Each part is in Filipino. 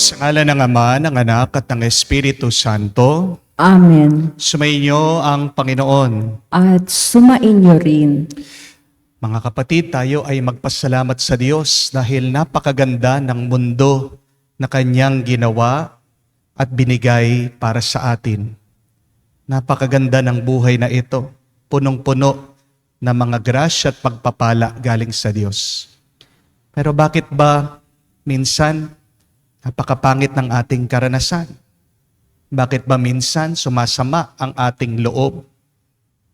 Sa ngalan ng Ama, ng Anak, at ng Espiritu Santo, Amen. sumainyo ang Panginoon. At sumainyo rin. Mga kapatid, tayo ay magpasalamat sa Diyos dahil napakaganda ng mundo na Kanyang ginawa at binigay para sa atin. Napakaganda ng buhay na ito, punong-puno ng mga grasya at pagpapala galing sa Diyos. Pero bakit ba minsan napakapangit ng ating karanasan? Bakit ba minsan sumasama ang ating loob?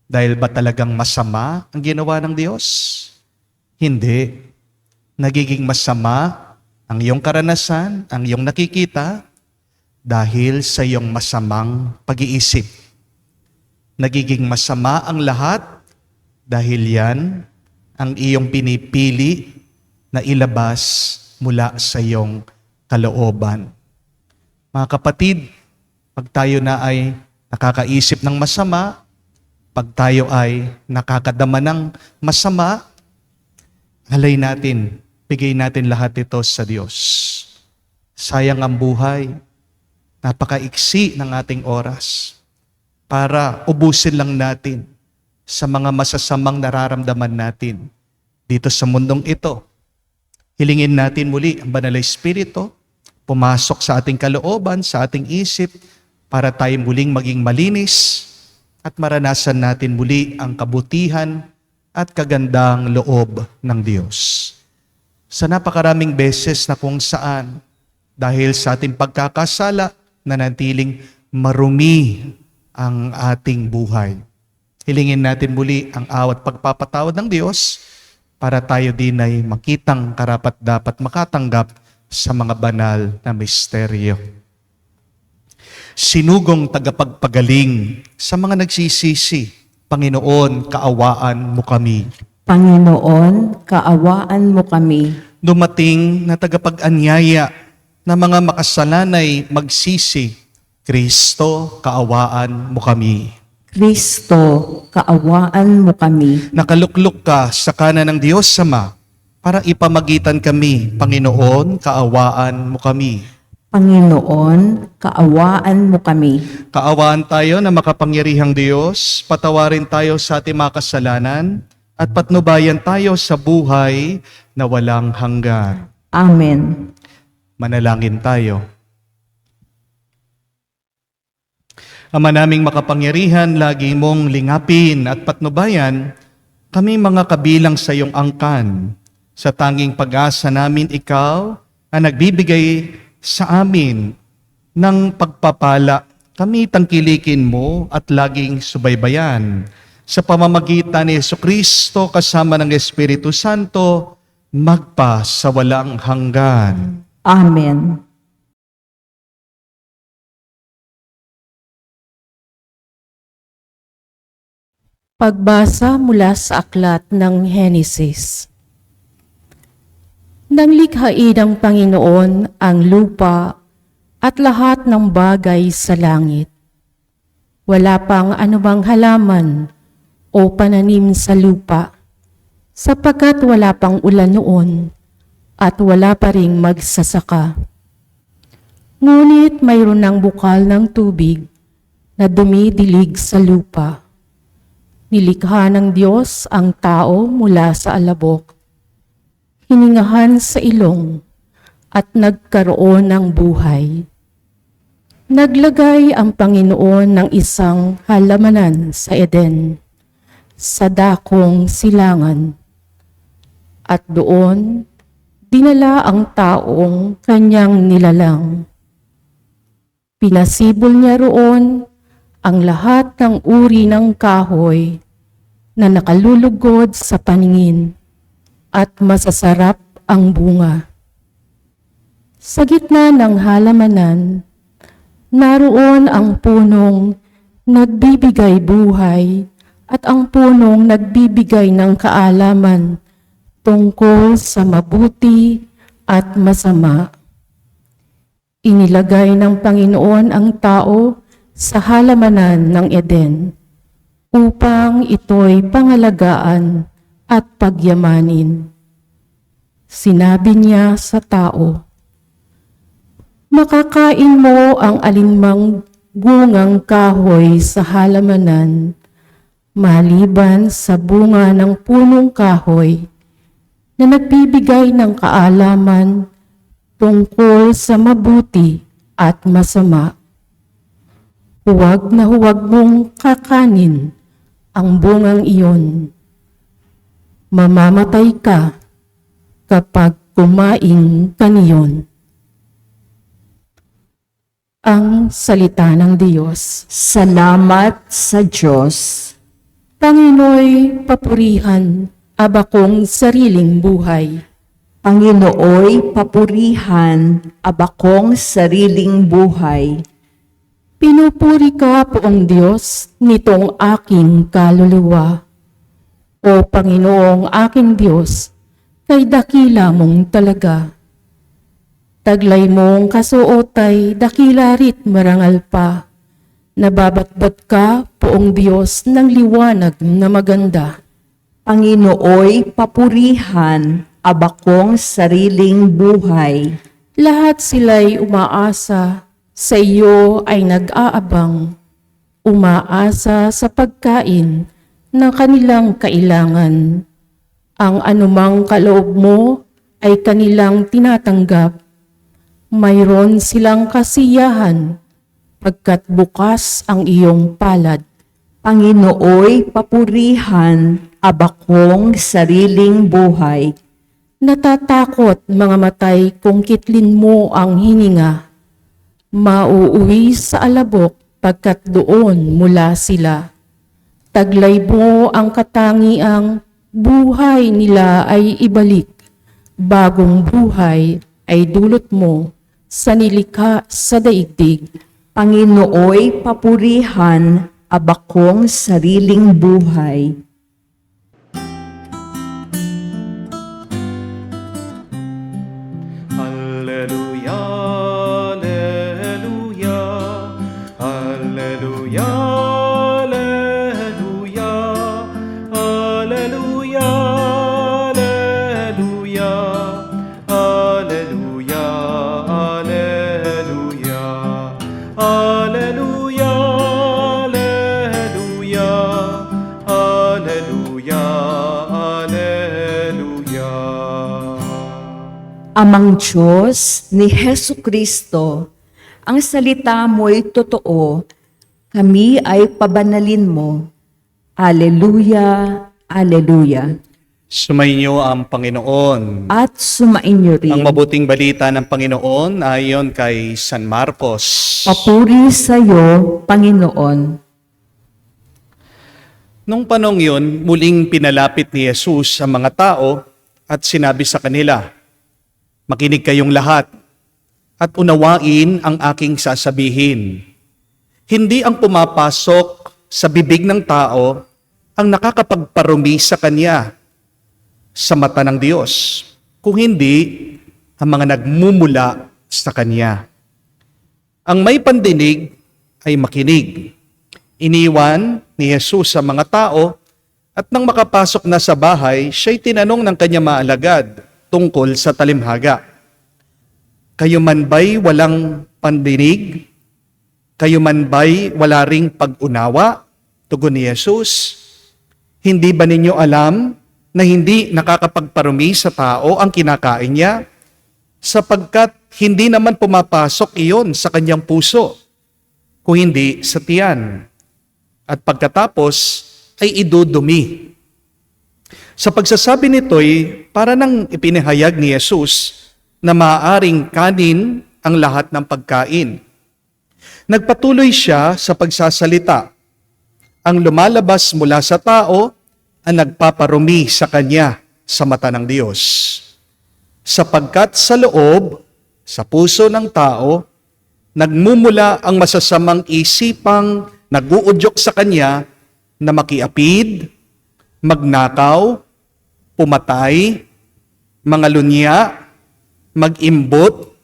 Dahil ba talagang masama ang ginawa ng Diyos? Hindi. Nagiging masama ang iyong karanasan, ang iyong nakikita, dahil sa iyong masamang pag-iisip. Nagiging masama ang lahat dahil yan ang iyong pinipili na ilabas mula sa iyong kalooban. Mga kapatid, pag tayo na ay nakakaisip ng masama, pag tayo ay nakakadama ng masama, halay natin, bigay natin lahat ito sa Diyos. Sayang ang buhay, napakaiksi ng ating oras para ubusin lang natin sa mga masasamang nararamdaman natin dito sa mundong ito. Hilingin natin muli ang Banal na Espiritu, pumasok sa ating kalooban, sa ating isip, para tayo muling maging malinis at maranasan natin muli ang kabutihan at kagandang loob ng Diyos. Sa napakaraming beses na kung saan, dahil sa ating pagkakasala, nanatiling marumi ang ating buhay. Hilingin natin muli ang awat pagpapatawad ng Diyos para tayo din ay makitang karapat-dapat makatanggap sa mga banal na misteryo. Sinugong tagapagpagaling sa mga nagsisisi, Panginoon, kaawaan mo kami. Panginoon, kaawaan mo kami. Dumating na tagapag-anyaya na mga makasalanay magsisi, Kristo, kaawaan mo kami. Kristo, kaawaan mo kami. Nakaluklok ka sa kanan ng Diyos Ama para ipamagitan kami, Panginoon, kaawaan mo kami. Panginoon, kaawaan mo kami. Kaawaan tayo na makapangyarihang Diyos, patawarin tayo sa ating mga kasalanan, at patnubayan tayo sa buhay na walang hanggan. Amen. Manalangin tayo. Ama naming makapangyarihan, lagi mong lingapin at patnubayan kami mga kabilang sa iyong angkan. Sa tanging pag-asa namin ikaw ang nagbibigay sa amin ng pagpapala. Kami tangkilikin mo at laging subaybayan. Sa pamamagitan ni Jesucristo kasama ng Espiritu Santo, magpa sa walang hanggan. Amen. Pagbasa mula sa aklat ng Henesis. Nang likhain ng Panginoon ang lupa at lahat ng bagay sa langit, wala pang anumang halaman o pananim sa lupa, sapagkat wala pang ulan noon at wala pa ring magsasaka. Ngunit mayroon ng bukal ng tubig na dumidilig sa lupa. Nilikha ng Diyos ang tao mula sa alabok, hiningahan sa ilong, at nagkaroon ng buhay. Naglagay ang Panginoon ng isang halamanan sa Eden, sa dakong silangan, at doon dinala ang taong kanyang nilalang. Pinasibol niya roon ang lahat ng uri ng kahoy na nakalulugod sa paningin at masasarap ang bunga. Sa gitna ng halamanan, naroon ang punong nagbibigay buhay at ang punong nagbibigay ng kaalaman tungkol sa mabuti at masama. Inilagay ng Panginoon ang tao sa halamanan ng Eden upang ito'y pangalagaan at pagyamanin. Sinabi niya sa tao, Makakain mo ang alinmang bungang kahoy sa halamanan, maliban sa bunga ng punong kahoy na nagbibigay ng kaalaman tungkol sa mabuti at masama. Huwag na huwag mong kakanin ang bungang iyon. Mamamatay ka kapag kumain ka niyon. Ang salita ng Diyos. Salamat sa Diyos. Panginooy papurihan, abakong sariling buhay. Panginooy papurihan, abakong sariling buhay. Pinupuri ka, Poong Diyos, nitong aking kaluluwa. O Panginoong aking Diyos, kay dakila mong talaga. Taglay mong kasuotay, dakila rit marangal pa. Nababatbat ka, Poong Diyos, ng liwanag na maganda. Panginooy papurihan, abakong sariling buhay. Lahat sila'y umaasa, sa iyo ay nag-aabang. Umaasa sa pagkain ng kanilang kailangan. Ang anumang kaloob mo ay kanilang tinatanggap. Mayroon silang kasiyahan pagkat bukas ang iyong palad. Panginooy papurihan, abakong sariling buhay. Natatakot mga matay kung kitlin mo ang hininga. Mauuwi sa alabok pagkat doon mula sila. Taglay mo ang katangiang buhay nila ay ibalik. Bagong buhay ay dulot mo sa nilikha sa daigdig. Panginooy papurihan, abakong sariling buhay. Alleluia, alleluia, alleluia, alleluia, alleluia, alleluia, alleluia, alleluia, alleluia, alleluia, alleluia, alleluia. Amang Diyos ni Hesu Kristo, ang salita mo'y totoo, kami ay pabanalin mo. Alleluia, alleluia. Sumainyo ang Panginoon. At sumainyo rin. Ang mabuting balita ng Panginoon ayon kay San Marcos. Papuri sa iyo, Panginoon. Nung panong yun, muling pinalapit ni Jesus ang mga tao at sinabi sa kanila, "Makinig kayong lahat at unawain ang aking sasabihin. Hindi ang pumapasok sa bibig ng tao ang nakakapagparumi sa kanya sa mata ng Diyos, kung hindi ang mga nagmumula sa kanya. Ang may pandinig ay makinig." Iniwan ni Jesus sa mga tao at nang makapasok na sa bahay, siya'y tinanong ng kanya maalagad tungkol sa talimhaga. "Kayo man ba'y walang pandinig? Kayo man ba'y wala ring pag-unawa?" Tugon ni Jesus, "Hindi ba ninyo alam na hindi nakakapagparumi sa tao ang kinakain niya? Sapagkat hindi naman pumapasok iyon sa kanyang puso, kung hindi sa tiyan. At pagkatapos ay idudumi." Sa pagsasabi nito'y para nang ipinahayag ni Jesus na maaaring kanin ang lahat ng pagkain. Nagpatuloy siya sa pagsasalita. Ang lumalabas mula sa tao ang nagpaparumi sa kanya sa mata ng Diyos. Sapagkat sa loob, sa puso ng tao, nagmumula ang masasamang isipang nag-uudyok sa kanya na makiapid, magnakaw, pumatay, mangalunya, mag-imbot,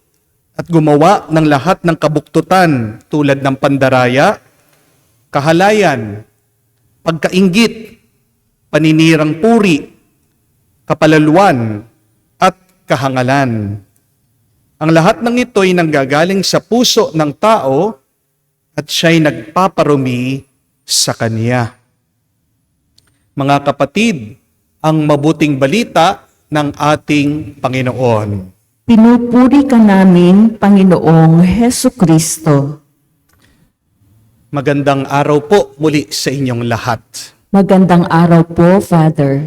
at gumawa ng lahat ng kabuktutan tulad ng pandaraya, kahalayan, pagkainggit, paninirang puri, kapalaluan, at kahangalan. Ang lahat ng ito ay nanggagaling sa puso ng tao at siya'y nagpaparumi sa kanya. Mga kapatid, ang mabuting balita ng ating Panginoon. Pinupuri ka namin, Panginoong Heso Kristo. Magandang araw po muli sa inyong lahat. Magandang araw po, Father.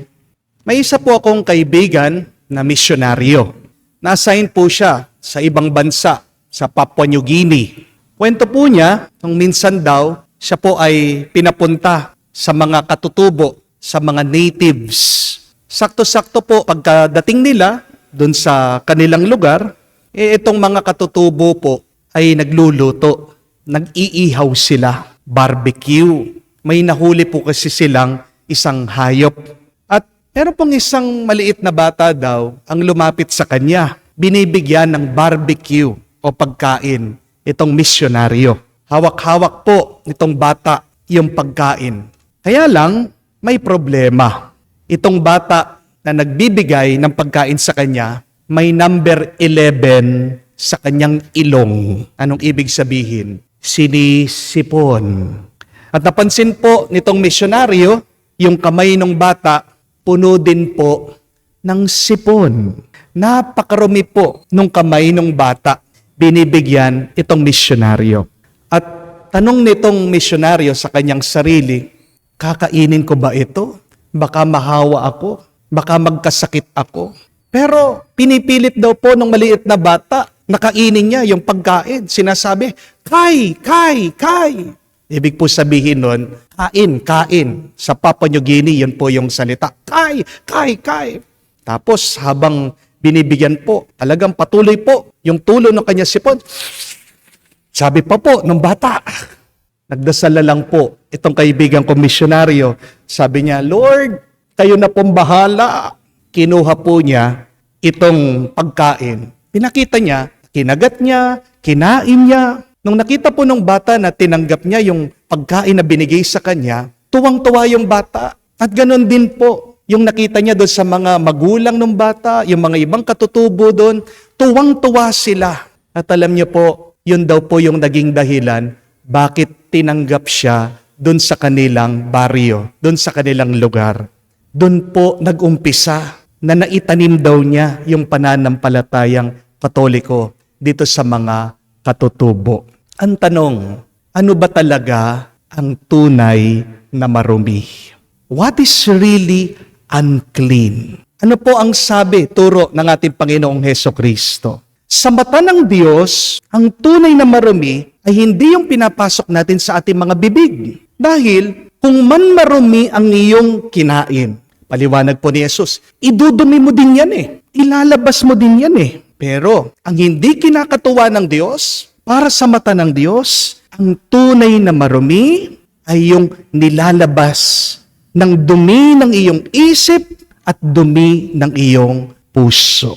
May isa po akong kaibigan na misyonaryo. Na-assign po siya sa ibang bansa, sa Papua New Guinea. Kwento po niya, nung minsan daw, siya po ay pinapunta sa mga katutubo, sa mga natives. Sakto-sakto po, pagkadating nila doon sa kanilang lugar, itong mga katutubo po ay nagluluto. Nag-iihaw sila, barbecue. May nahuli po kasi silang isang hayop. At meron pong isang maliit na bata daw ang lumapit sa kanya. Binibigyan ng barbecue o pagkain itong misyonaryo. Hawak-hawak po itong bata yung pagkain. Kaya lang, may problema. Itong bata na nagbibigay ng pagkain sa kanya, may number 11 sa kanyang ilong. Anong ibig sabihin? Sinisipon. At napansin po nitong misyonaryo, yung kamay ng bata, puno din po ng sipon. Napakarumi po nung kamay ng bata, binibigyan itong misyonaryo. At tanong nitong misyonaryo sa kanyang sarili, kakainin ko ba ito? Baka mahawa ako, baka magkasakit ako. Pero pinipilit daw po ng maliit na bata, nakainin niya yung pagkain. Sinasabi, kay. Ibig po sabihin nun, kain. Sa Papua New Guinea, yun po yung salita, kay. Tapos habang binibigyan po, talagang patuloy po yung tulo ng kanya sipon. Sabi pa po ng bata, nagdasal na lang po itong kaibigan ko misyonaryo. Sabi niya, Lord, kayo na pong bahala. Kinuha po niya itong pagkain. Pinakita niya, kinagat niya, kinain niya. Nung nakita po ng bata na tinanggap niya yung pagkain na binigay sa kanya, tuwang-tuwa yung bata. At ganon din po, yung nakita niya doon sa mga magulang ng bata, yung mga ibang katutubo doon, tuwang-tuwa sila. At alam niyo po, yun daw po yung naging dahilan bakit tinanggap siya doon sa kanilang baryo, doon sa kanilang lugar. Doon po nag-umpisa na naitanim daw niya yung pananampalatayang Katoliko dito sa mga katutubo. Ang tanong, ano ba talaga ang tunay na marumi? What is really unclean? Ano po ang sabi, turo ng ating Panginoong Hesukristo? Sa mata ng Diyos, ang tunay na marumi ay hindi yung pinapasok natin sa ating mga bibig. Dahil kung man marumi ang iyong kinain, paliwanag po ni Jesus, idudumi mo din yan ilalabas mo din yan Pero ang hindi kinakatuwa ng Diyos, para sa mata ng Diyos, ang tunay na marumi ay yung nilalabas ng dumi ng iyong isip at dumi ng iyong puso.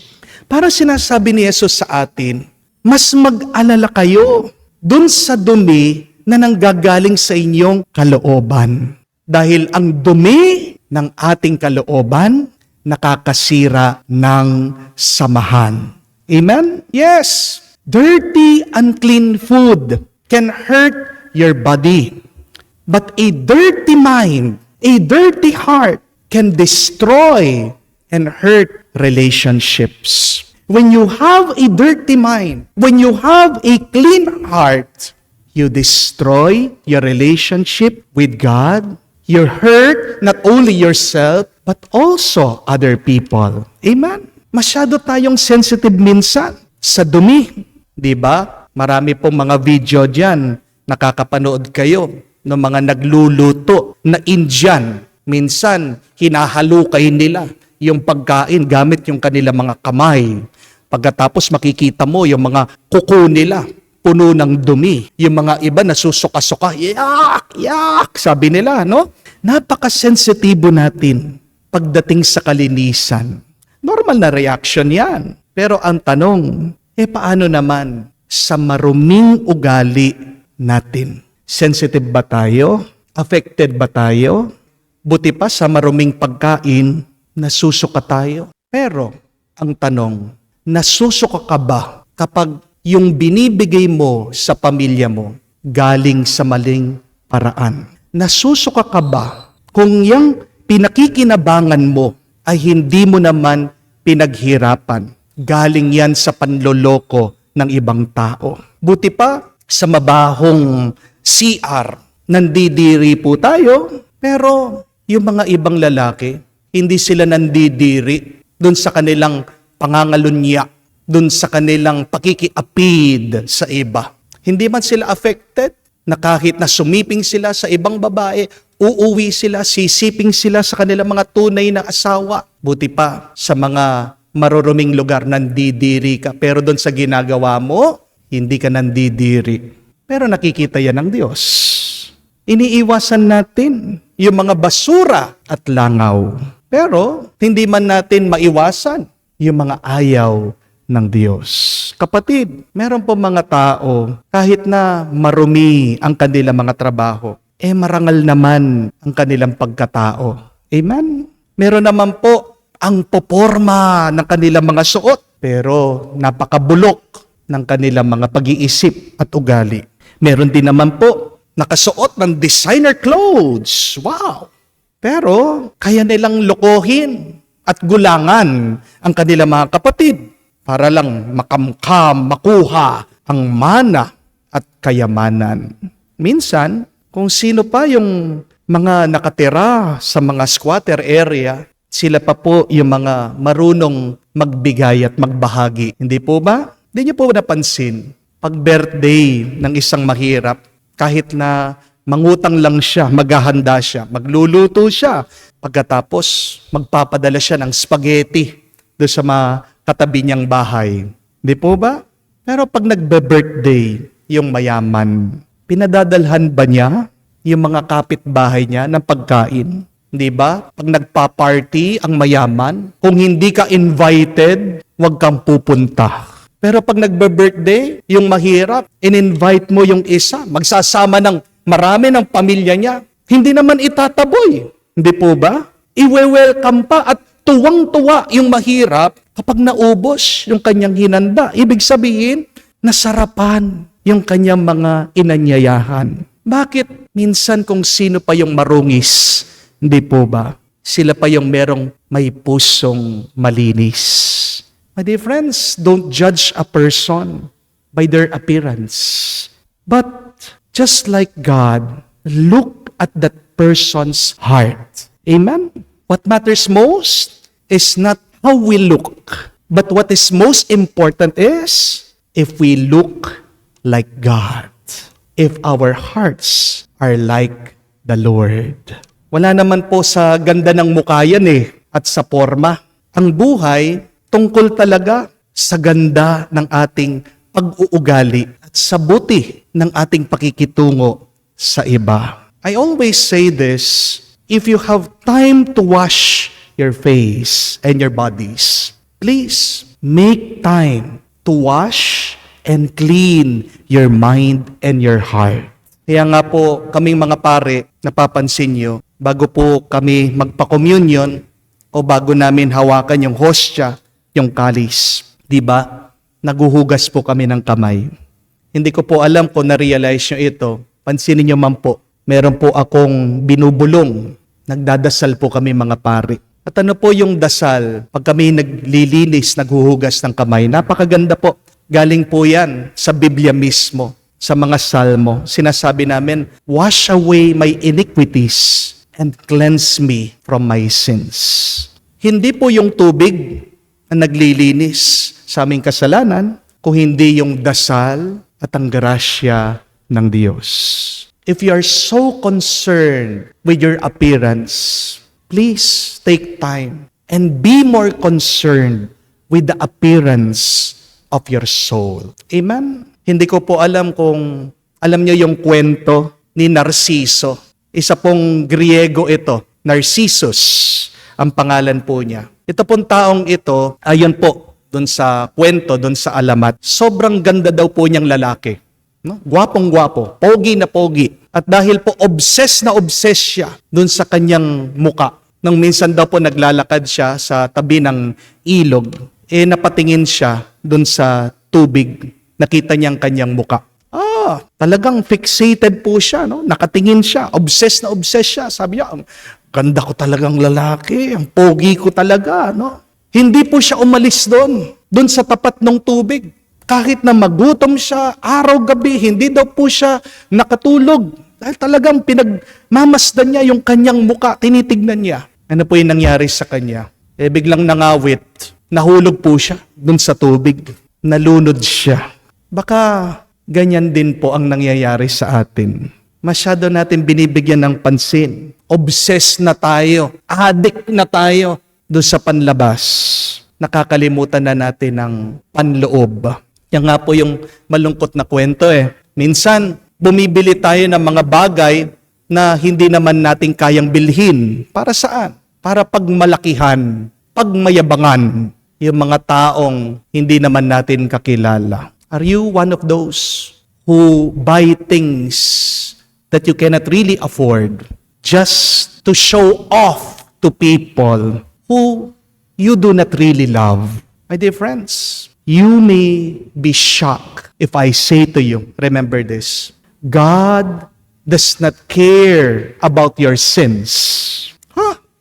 Para sinasabi ni Jesus sa atin, mas mag-alala kayo dun sa dumi na nanggagaling sa inyong kalooban. Dahil ang dumi ng ating kalooban nakakasira ng samahan. Amen? Yes. Dirty, unclean food can hurt your body. But a dirty mind, a dirty heart can destroy and hurt relationships. When you have a dirty mind, when you have a clean heart, you destroy your relationship with God. You hurt not only yourself, but also other people. Amen? Masyado tayong sensitive minsan sa dumi. Diba? Marami pong mga video dyan. Nakakapanood kayo ng mga nagluluto na Indian. Minsan, hinahalukay nila yung pagkain gamit yung kanilang mga kamay. Pagkatapos makikita mo yung mga kuko nila, puno ng dumi. Yung mga iba nasusuka-suka, yak, sabi nila, no? Napaka-sensitibo natin pagdating sa kalinisan. Normal na reaction yan. Pero ang tanong, paano naman sa maruming ugali natin? Sensitive ba tayo? Affected ba tayo? Buti pa sa maruming pagkain, nasusuka tayo. Pero ang tanong, nasusuka ka ba kapag yung binibigay mo sa pamilya mo galing sa maling paraan? Nasusuka ka ba kung yung pinakikinabangan mo ay hindi mo naman pinaghirapan? Galing yan sa panloloko ng ibang tao. Buti pa sa mabahong CR, nandidiri po tayo, pero yung mga ibang lalaki, hindi sila nandidiri dun sa kanilang pangangalunya, dun sa kanilang pakikiapid sa iba. Hindi man sila affected na kahit na sumiping sila sa ibang babae, uuwi sila, sisiping sila sa kanilang mga tunay na asawa. Buti pa sa mga maruruming lugar, nandidiri ka. Pero doon sa ginagawa mo, hindi ka nandidiri. Pero nakikita yan ng Diyos. Iniiwasan natin yung mga basura at langaw. Pero hindi man natin maiwasan yung mga ayaw ng Diyos. Kapatid, meron po mga tao, kahit na marumi ang kanilang mga trabaho, marangal naman ang kanilang pagkatao. Amen? Meron naman po ang poporma ng kanilang mga suot, pero napakabulok ng kanilang mga pag-iisip at ugali. Meron din naman po nakasuot ng designer clothes. Wow! Pero kaya nilang lokohin at gulangan ang kanilang mga kapatid para lang makamkam, makuha ang mana at kayamanan. Minsan, kung sino pa yung mga nakatira sa mga squatter area, sila pa po yung mga marunong magbigay at magbahagi. Hindi po ba? Hindi niyo po napansin, pag birthday ng isang mahirap, kahit na mangutang lang siya, maghahanda siya, magluluto siya, pagkatapos magpapadala siya ng spaghetti doon sa mga katabi niyang bahay. Di po ba? Pero pag nagbe-birthday yung mayaman, pinadadalhan ba niya yung mga kapitbahay niya ng pagkain? Di ba? Pag nagpa-party ang mayaman, kung hindi ka invited, huwag kang pupunta. Pero pag nagbe-birthday, yung mahirap, in-invite mo yung isa, magsasama ng marami ng pamilya niya, hindi naman itataboy. Hindi po ba? Iwe-welcome pa at tuwang-tuwa yung mahirap kapag naubos yung kanyang hinanda. Ibig sabihin, nasarapan yung kanyang mga inanyayahan. Bakit minsan kung sino pa yung marungis, hindi po ba? Sila pa yung merong may pusong malinis. My dear friends, don't judge a person by their appearance. But just like God, look at that person's heart. Amen? What matters most is not how we look, but what is most important is if we look like God. If our hearts are like the Lord. Wala naman po sa ganda ng mukha yan at sa forma. Ang buhay, tungkol talaga sa ganda ng ating pag-uugali at sa buti ng ating pakikitungo sa iba. I always say this, if you have time to wash your face and your bodies, please make time to wash and clean your mind and your heart. Kaya nga po, kaming mga pare, napapansin nyo, bago po kami magpa-communion o bago namin hawakan yung hostya, yung kalis, di ba? Naguhugas po kami ng kamay. Hindi ko po alam kung na-realize nyo ito. Pansinin nyo man po, meron po akong binubulong. Nagdadasal po kami mga pare. At ano po yung dasal? Pag kami naglilinis, naghuhugas ng kamay, napakaganda po. Galing po yan sa Biblia mismo, sa mga salmo. Sinasabi namin, wash away my iniquities and cleanse me from my sins. Hindi po yung tubig na naglilinis sa aming kasalanan, kung hindi yung dasal at ang grasya ng Diyos. If you are so concerned with your appearance, please take time and be more concerned with the appearance of your soul. Amen? Hindi ko po alam kung alam niyo yung kwento ni Narciso. Isa pong Griego ito, Narcissus, ang pangalan po niya. Ito pong taong ito, ayon po, doon sa kwento, doon sa alamat, sobrang ganda daw po niyang lalaki. No? Gwapong-gwapo, pogi na pogi. At dahil po obsessed na obsessed siya doon sa kanyang muka, nang minsan daw po naglalakad siya sa tabi ng ilog, napatingin siya doon sa tubig. Nakita niya ang kanyang muka. Talagang fixated po siya, no? Nakatingin siya, obsessed siya. Sabi niya, ang ganda ko talagang lalaki, ang pogi ko talaga, no? Hindi po siya umalis doon sa tapat ng tubig. Kahit na magutom siya, araw-gabi, hindi daw po siya nakatulog. Dahil talagang pinagmamasdan niya yung kanyang muka, tinitignan niya. Ano po yung nangyari sa kanya? Biglang nangawit, nahulog po siya doon sa tubig. Nalunod siya. Baka ganyan din po ang nangyayari sa atin. Masyado natin binibigyan ng pansin. Obsessed na tayo. Addict na tayo doon sa panlabas. Nakakalimutan na natin ang panloob. Yan nga po yung malungkot na kwento Minsan, bumibili tayo ng mga bagay na hindi naman natin kayang bilhin. Para saan? Para pagmalakihan, pagmayabangan yung mga taong hindi naman natin kakilala. Are you one of those who buy things that you cannot really afford just to show off to people who you do not really love? My dear friends, you may be shocked if I say to you, remember this, God does not care about your sins.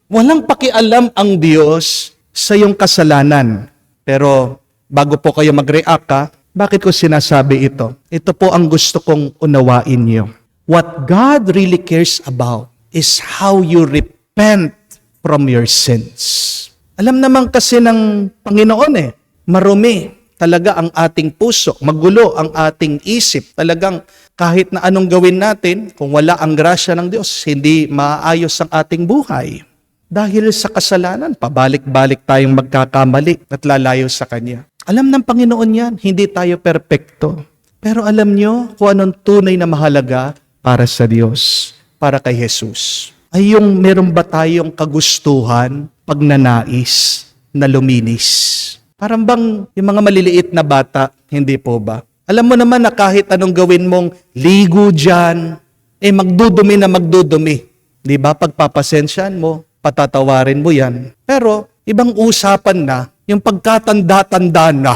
Walang pakialam ang Diyos sa iyong kasalanan. Pero bago po kayo mag-react, bakit ko sinasabi ito? Ito po ang gusto kong unawain niyo. What God really cares about is how you repent from your sins. Alam naman kasi ng Panginoon marumi talaga ang ating puso, magulo ang ating isip. Talagang kahit na anong gawin natin, kung wala ang grasya ng Diyos, hindi maayos ang ating buhay. Dahil sa kasalanan, pabalik-balik tayong magkakamali at lalayo sa Kanya. Alam ng Panginoon yan, hindi tayo perpekto. Pero alam nyo kung anong tunay na mahalaga para sa Diyos, para kay Jesus. Ay yung meron ba tayong kagustuhan, pagnanais na luminis? Parang bang yung mga maliliit na bata, hindi po ba? Alam mo naman na kahit anong gawin mong ligo dyan, magdudumi na magdudumi. Di ba? Pagpapasensyahan mo, patatawarin mo yan. Pero ibang usapan na, yung pagkatanda-tanda na,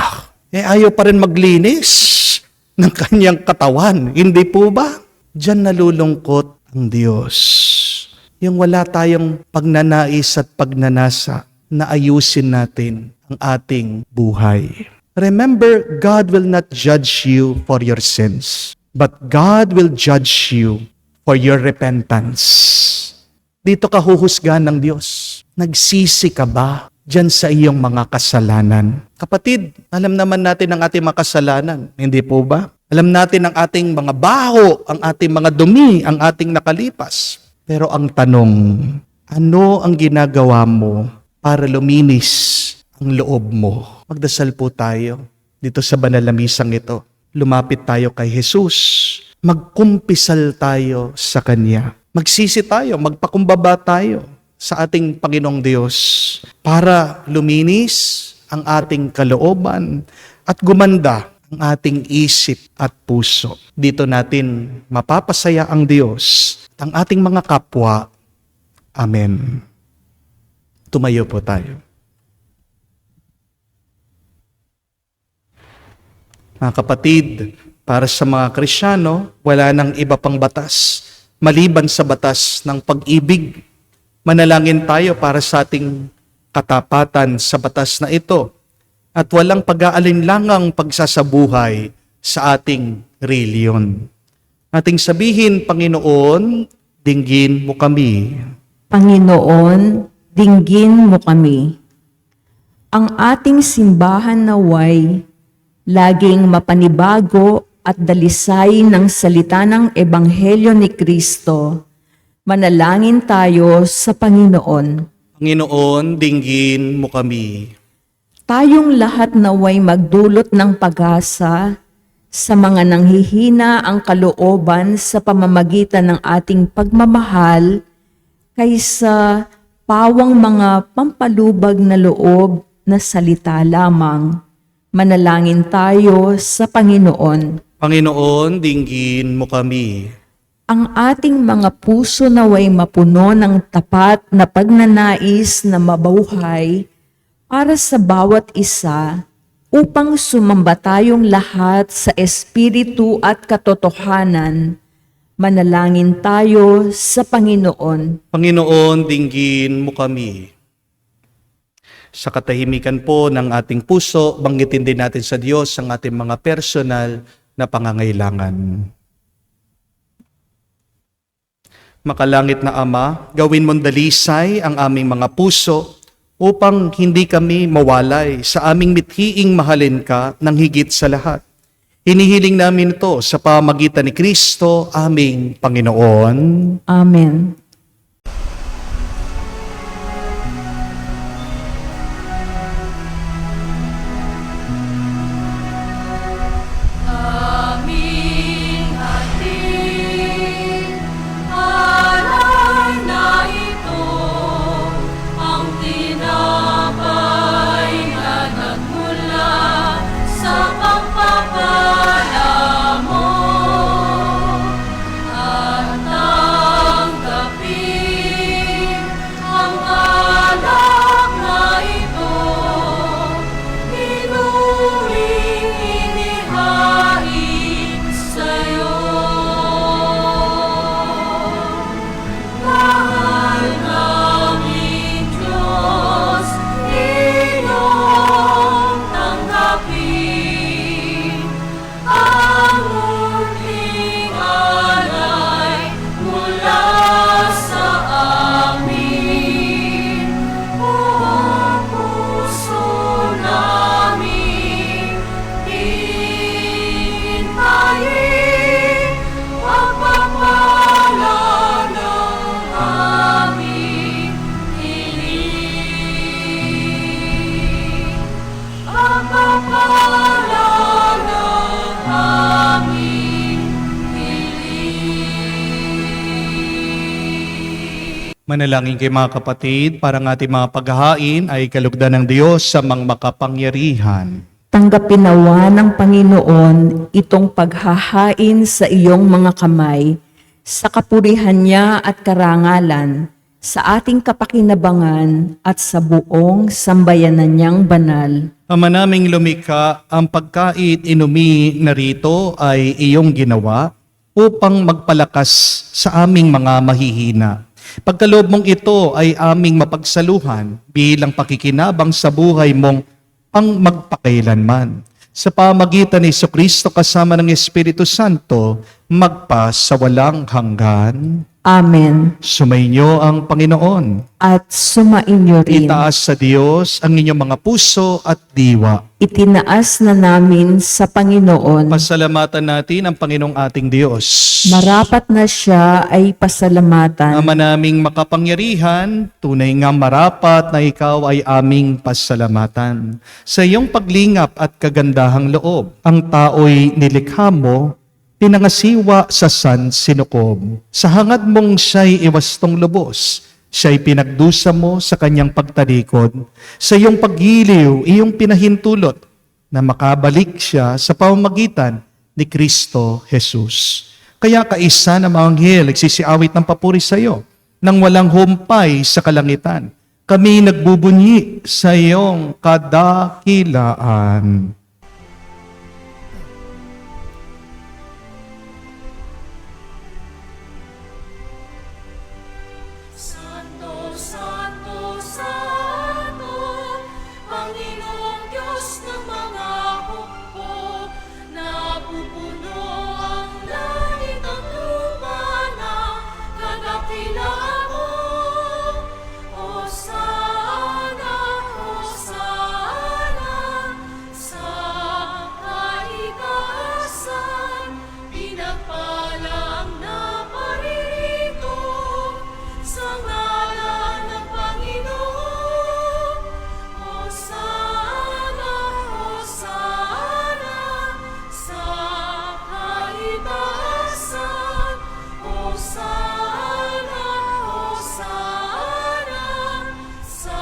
ayaw pa rin maglinis ng kanyang katawan. Hindi po ba? Diyan nalulungkot ang Diyos. Yung wala tayong pagnanais at pagnanasa na ayusin natin ang ating buhay. Remember, God will not judge you for your sins, but God will judge you for your repentance. Dito ka huhusgahan ng Diyos. Nagsisi ka ba diyan sa iyong mga kasalanan? Kapatid, alam naman natin ang ating mga kasalanan, hindi po ba? Alam natin ang ating mga baho, ang ating mga dumi, ang ating nakalipas. Pero ang tanong, ano ang ginagawa mo para luminis ang loob mo? Magdasal po tayo dito sa banal na misang ito. Lumapit tayo kay Jesus. Magkumpisal tayo sa Kanya. Magsisi tayo, magpakumbaba tayo sa ating Panginoong Diyos para luminis ang ating kalooban at gumanda ang ating isip at puso. Dito natin mapapasaya ang Diyos at ang ating mga kapwa. Amen. Tumayo po tayo. Mga kapatid, para sa mga Kristiyano, wala nang iba pang batas maliban sa batas ng pag-ibig. Manalangin tayo para sa ating katapatan sa batas na ito at walang pag-aalinlangang pagsasabuhay sa ating reliyon. Ating sabihin, Panginoon, dinggin mo kami. Panginoon, dinggin mo kami. Ang ating simbahan naway laging mapanibago at dalisay ng salita ng Ebanghelyo ni Kristo. Manalangin tayo sa Panginoon. Panginoon, dinggin mo kami. Tayong lahat naway magdulot ng pag-asa sa mga nanghihina ang kalooban sa pamamagitan ng ating pagmamahal kaysa pawang mga pampalubag na loob na salita lamang. Manalangin tayo sa Panginoon. Panginoon, dinggin mo kami. Ang ating mga puso naway mapuno ng tapat na pagnanais na mabuhay para sa bawat isa upang sumamba tayong lahat sa Espiritu at katotohanan. Manalangin tayo sa Panginoon. Panginoon, dinggin mo kami. Sa katahimikan po ng ating puso, banggitin din natin sa Diyos ang ating mga personal na pangangailangan. Makalangit na Ama, gawin mong dalisay ang aming mga puso upang hindi kami mawalay sa aming mithiing mahalin ka ng higit sa lahat. Hinihiling namin ito sa pamagitan ni Kristo, aming Panginoon. Amen. Aming ating alay na ito, ang tinapay na nagmula sa pagpapala mo. At tanggapin ang alak na ito, inuwing inihain sa'yo. Mahal naming Diyos, iyong tanggapin ang munting alay mula sa amin. Buong puso namin hintayin pagpapala ng aming hiling. Pagpapala ng aming hiling. Manalangin kayo mga kapatid, para ang ating mga paghahain ay kalugdan ng Diyos sa mga makapangyarihan. Tanggapin nawa ng Panginoon itong paghahain sa iyong mga kamay, sa kapurihan niya at karangalan, sa ating kapakinabangan at sa buong sambayanan niyang banal. Ama naming lumikha, ang pagkait inumi na rito ay iyong ginawa upang magpalakas sa aming mga mahihina. Pagkaloob mong ito ay aming mapagsaluhan bilang pakikinabang sa buhay mong pang magpakailanman. Sa pamagitan ni Jesucristo kasama ng Espiritu Santo, magpa sa walang hanggan. Amen. Sumainyo ang Panginoon. At sumainyo rin. Itaas sa Diyos ang inyong mga puso at diwa. Itinaas na namin sa Panginoon. Pasalamatan natin ang Panginoong ating Diyos. Marapat na siya ay pasalamatan. Ama naming makapangyarihan, tunay nga marapat na ikaw ay aming pasalamatan. Sa iyong paglingap at kagandahang loob, ang tao'y nilikha mo, pinangasiwa sa sinukob. Sa hangad mong siya'y iwastong lubos, siya'y pinagdusa mo sa kanyang pagtalikod. Sa iyong paggiliw, iyong pinahintulot na makabalik siya sa pamamagitan ni Kristo Jesus. Kaya kaisa ng mga anghel nagsisiawit ng papuri sa iyo, nang walang humpay sa kalangitan. Kami nagbubunyi sa iyong kadakilaan. Santo, Santo, Santo, Panginoong Diyos ng mga hukbo, napupuno ang langit at lupa ng kadakilaan mo. Hosana, Hosana, sa kaitaasan, pinagpala ang naparirito sa ngalan ng Panginoon. Hosana, Hosana, sa kaitaasan. Hosana, Hosana, sa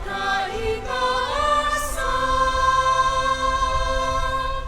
kaitaasan.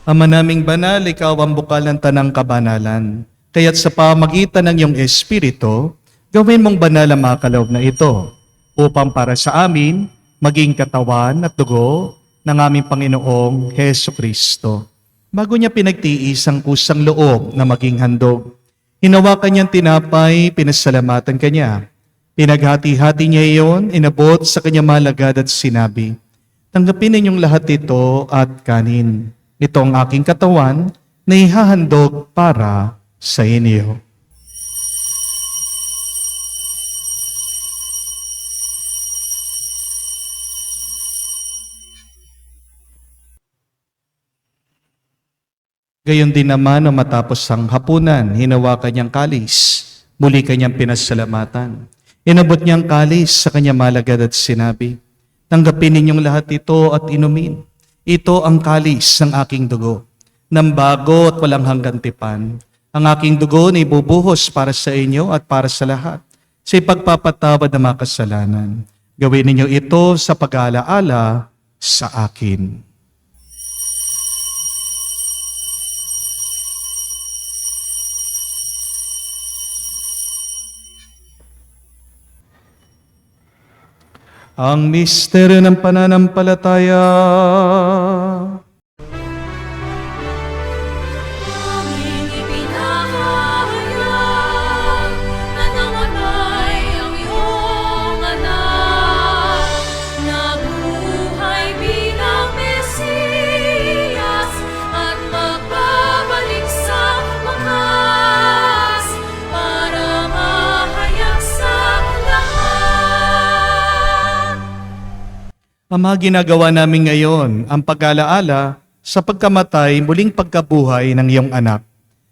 Ama naming banal, ikaw ang bukal ng tanang kabanalan. Kaya't sa pamagitan ng iyong Espiritu, gawin mong banal ang mga kaloob na ito, upang para sa amin, maging katawan at dugo ng aming Panginoong Heso Kristo. Bago niya pinagtiis ang kusang loob na maging handog, hinawakan niyang tinapay, pinasalamatan kanya. Pinaghati-hati niya iyon, inabot sa kanyang malagad at sinabi, "Tanggapin ninyong lahat ito at kanin. Ito ang aking katawan na ihahandog para sa inyo." Gayon din naman na matapos ang hapunan, hinawakan niyang kalis. Muli kanyang pinasalamatan. Inabot niyang kalis sa kanyang malagad at sinabi, "Tanggapin ninyong lahat ito at inumin. Ito ang kalis ng aking dugo, ng bago at walang hanggang tipan. Ang aking dugo na ibubuhos para sa inyo at para sa lahat, sa ipagpapatawad ng mga kasalanan. Gawin ninyo ito sa pag-aalaala sa akin." Ang misteryo ng pananampalataya. Aming ipinahayag na namatay ang iyong anak, nabuhay bilang Mesiyas at magbabalik sa wakas para mahayag sa lahat. Ama, ginagawa namin ngayon ang pag-alaala sa pagkamatay, muling pagkabuhay ng iyong anak.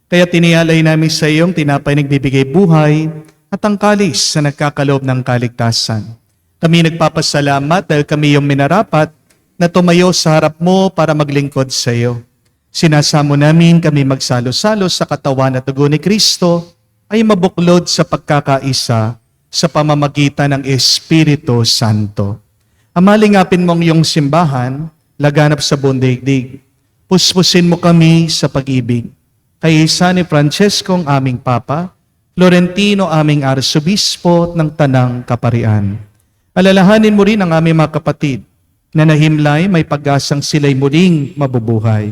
Kaya tinialay namin sa iyong tinapay nagbibigay buhay at ang kalis na nagkakaloob ng kaligtasan. Kami nagpapasalamat dahil kami yung minarapat na tumayo sa harap mo para maglingkod sa iyo. Sinasamo namin kami magsalo-salo sa katawan at dugo ni Kristo ay mabuklod sa pagkakaisa sa pamamagitan ng Espiritu Santo. Amalingapin mong iyong simbahan, laganap sa buong daigdig. Puspusin mo kami sa pag-ibig. Kaisa ni Francesco ang aming Papa, Florentino aming Arsobispo ng Tanang Kaparian. Alalahanin mo rin ang aming mga kapatid na nahimlay may pag-asang sila'y muling mabubuhay.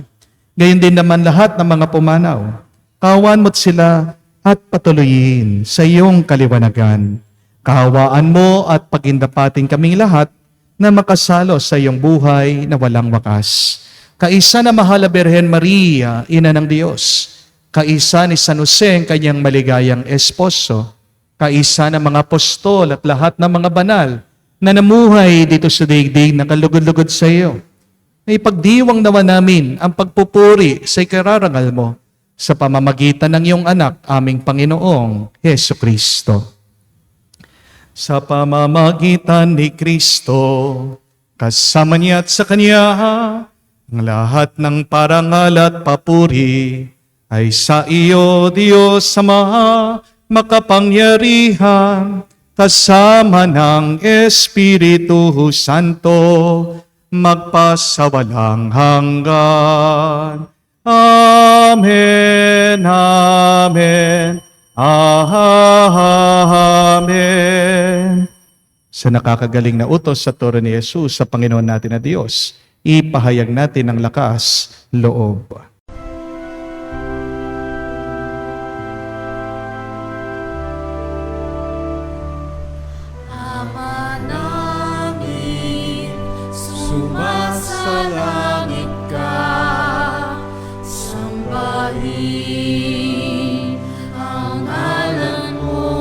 Gayon din naman lahat ng mga pumanaw. Kaawaan mo't sila at patuloyin sa iyong kaliwanagan. Kahawaan mo at pagindapatin kaming lahat na makasalo sa iyong buhay na walang wakas. Kaisa na mahal na Birhen Maria, Ina ng Diyos. Kaisa ni San Jose, ang kanyang maligayang esposo. Kaisa ng mga apostol at lahat ng mga banal na namuhay dito sa daigdig na kalugod-lugod sa iyo. Ay pagdiwang nawa namin ang pagpupuri sa ikararangal mo sa pamamagitan ng iyong anak, aming Panginoong Heso Kristo. Sa pamamagitan ni Kristo, kasama niya at sa Kanya, ang lahat ng parangal at papuri ay sa iyo, Diyos Ama, makapangyarihan, kasama ng Espiritu Santo, magpasawalang hanggan. Amen, Amen. Amen. Sa nakakagaling na utos sa turo ni Jesus sa Panginoon natin na Diyos, ipahayag natin ang lakas loob. Ama namin, sumasalangit ka, sambahin ang ngalan mo,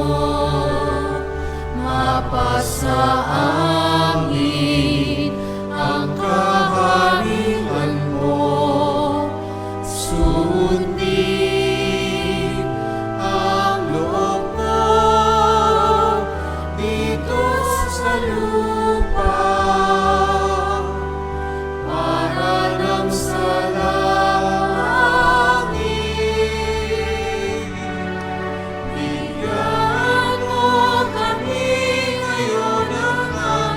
mapasa amin ang kaharian mo, sundin ang loob mo dito sa lupa para nang sa langit. Bigyan mo kami ngayon ng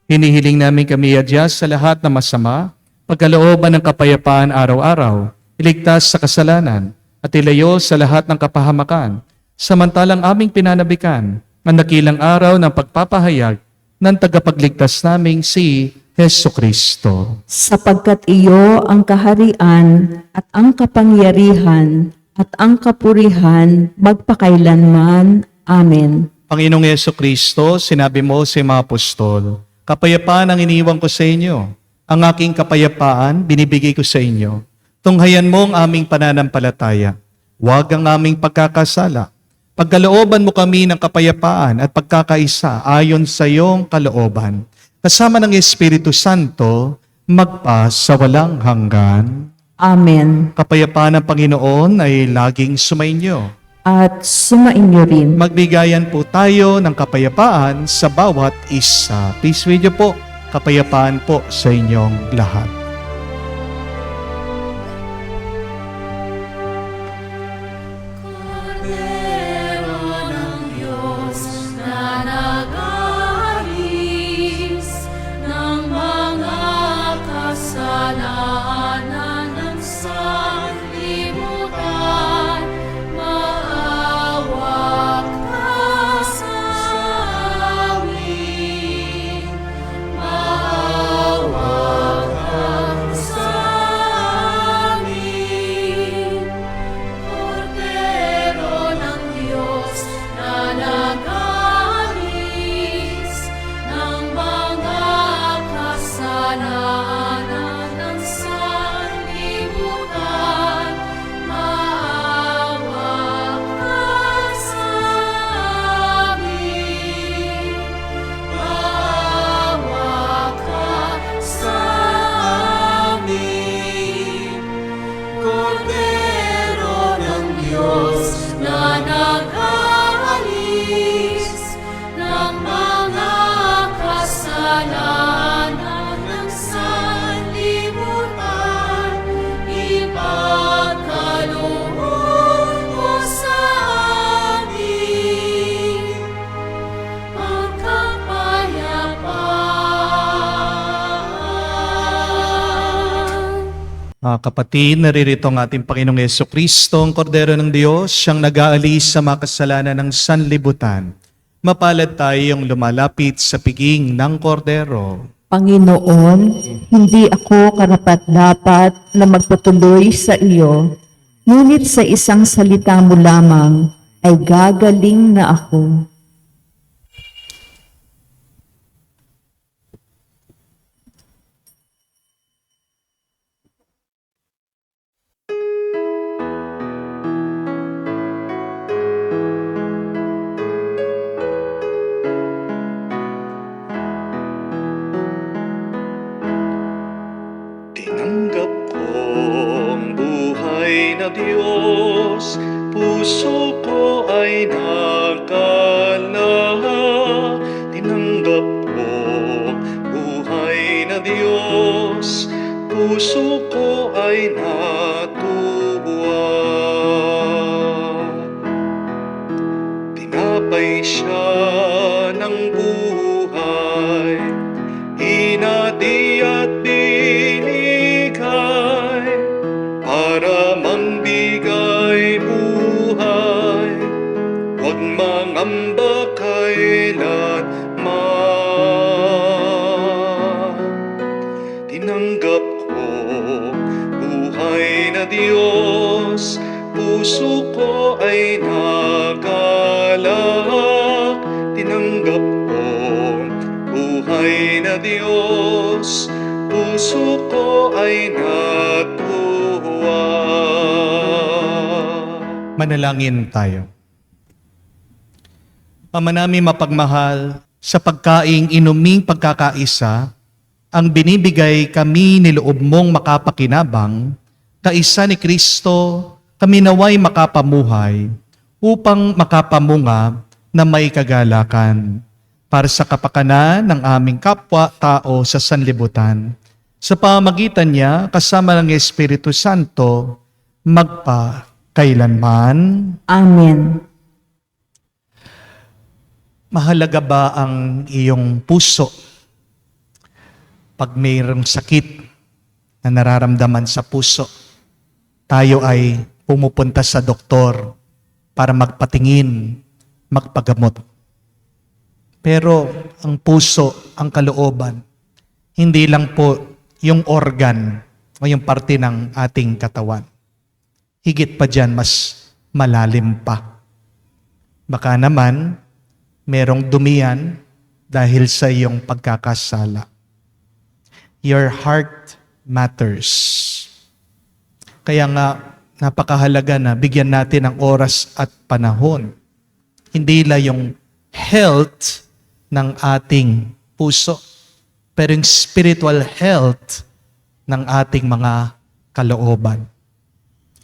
Hinihiling namin kami adyas sa lahat ng masama, pagkalooban ng kapayapaan araw-araw, iligtas sa kasalanan, at ilayo sa lahat ng kapahamakan, samantalang aming pinanabikan ang dakilang araw ng pagpapahayag ng tagapagligtas naming si Hesu Kristo. Sapagkat iyo ang kaharian at ang kapangyarihan at ang kapurihan magpakailanman. Amen. Panginoong Hesu Kristo, sinabi mo sa mga apostol, kapayapaan ang iniwan ko sa inyo. Ang aking kapayapaan binibigay ko sa inyo. Tunghayan mo ang aming pananampalataya. Huwag ang aming pagkakasala. Pagkalooban mo kami ng kapayapaan at pagkakaisa ayon sa iyong kalooban. Kasama ng Espiritu Santo, magpa sa walang hanggan. Amen. Kapayapaan ng Panginoon ay laging sumainyo. At sumainyo rin. Magbigayan po tayo ng kapayapaan sa bawat isa. Peace with you po. Kapayapaan po sa inyong lahat. Kordero ng Diyos na nag-aalis ng mga kasalanan ng sanlibutan, maawa ka sa amin. Maawa ka sa amin. Kordero ng Diyos na nag-aalis ng mga kasalanan ng sanlibutan, maawa ka sa amin. Maawa ka sa amin. Kordero ng Diyos na nag-aalis ng mga kasalanan ng sanlibutan, ipagkaloob mo sa amin ang kapayapaan. Mga kapatid, naririto ang ating Panginoong Yeso Kristo, ang Kordero ng Diyos, siyang nag-aalis sa mga kasalanan ng sanlibutan. Mapalad tayong lumalapit sa piging ng Kordero. Panginoon, hindi ako karapat-dapat na magpatuloy sa iyo, ngunit sa isang salita mo lamang ay gagaling na ako. Tinanggap ko ang buhay na Diyos, puso ko ay nakala. Tinanggap ko ang buhay na Diyos, puso ko ay natuwa. Tinapay siya ng buhay, hinati at binigay para mambigay buhay. Huwag mangamba kailanman. Tinanggap ko buhay na Diyos, puso ko ay nagalak. Tinanggap ko buhay na Diyos, puso ko ay natuwa. Manalangin tayo. Ama namin mapagmahal, sa pagkaing inuming pagkakaisa, ang binibigay kami ni loob mong makapakinabang, kaisa ni Kristo, kami naway makapamuhay, upang makapamunga na may kagalakan, para sa kapakanan ng aming kapwa-tao sa sanlibutan. Sa pamagitan niya, kasama ng Espiritu Santo, magpa kailanman. Amen. Mahalaga ba ang iyong puso pag mayroong sakit na nararamdaman sa puso, tayo ay pumupunta sa doktor para magpatingin, magpagamot. Pero ang puso, ang kalooban, hindi lang po yung organ o yung parte ng ating katawan. Higit pa dyan, mas malalim pa. Baka naman, merong dumiyan dahil sa iyong pagkakasala. Your heart matters. Kaya nga, napakahalaga na bigyan natin ng oras at panahon. Hindi lang yung health ng ating puso, pero yung spiritual health ng ating mga kalooban.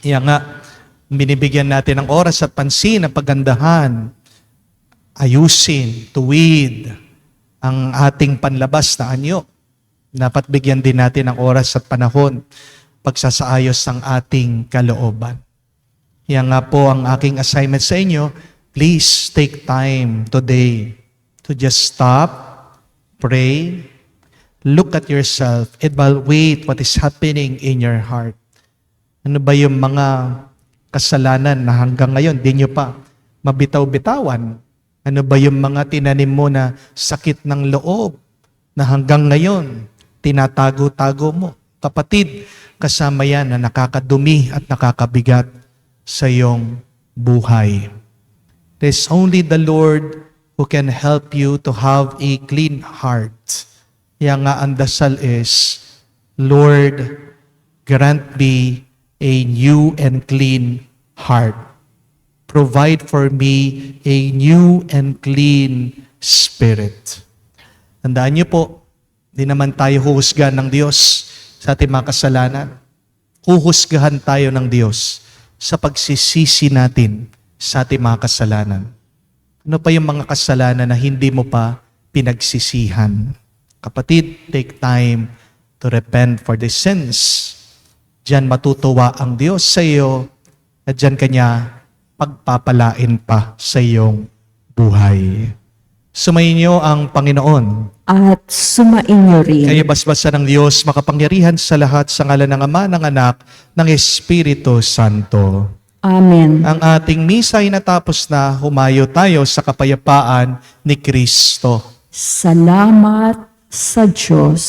Kaya nga, binibigyan natin ng oras at pansin na pagandahan, ayusin, tuwid ang ating panlabas na anyo. Dapat bigyan din natin ng oras at panahon pagsasaayos ng ating kalooban. Yan nga po ang aking assignment sa inyo. Please take time today to just stop, pray, look at yourself, evaluate what is happening in your heart. Ano ba yung mga kasalanan na hanggang ngayon di nyo pa mabitaw-bitawan? Ano ba yung mga tinanim mo na sakit ng loob na hanggang ngayon tinatago-tago mo? Kapatid, kasama yan na nakakadumi at nakakabigat sa iyong buhay. There's only the Lord who can help you to have a clean heart. Kaya nga ang dasal is, Lord, grant me a new and clean heart. Provide for me a new and clean spirit. Tandaan niyo po, di naman tayo huhusgahan ng Diyos sa ating mga kasalanan. Huhusgahan tayo ng Diyos sa pagsisisi natin sa ating mga kasalanan. Ano pa yung mga kasalanan na hindi mo pa pinagsisihan? Kapatid, take time to repent for the sins. Diyan matutuwa ang Diyos sa iyo at diyan Kanya pagpapalain pa sa iyong buhay. Sumayin niyo ang Panginoon. At sumainyo rin. Kaya basbasa ng Diyos, makapangyarihan sa lahat sa ngalan ng Ama, ng Anak, ng Espiritu Santo. Amen. Ang ating misa ay natapos na, humayo tayo sa kapayapaan ni Kristo. Salamat sa Diyos.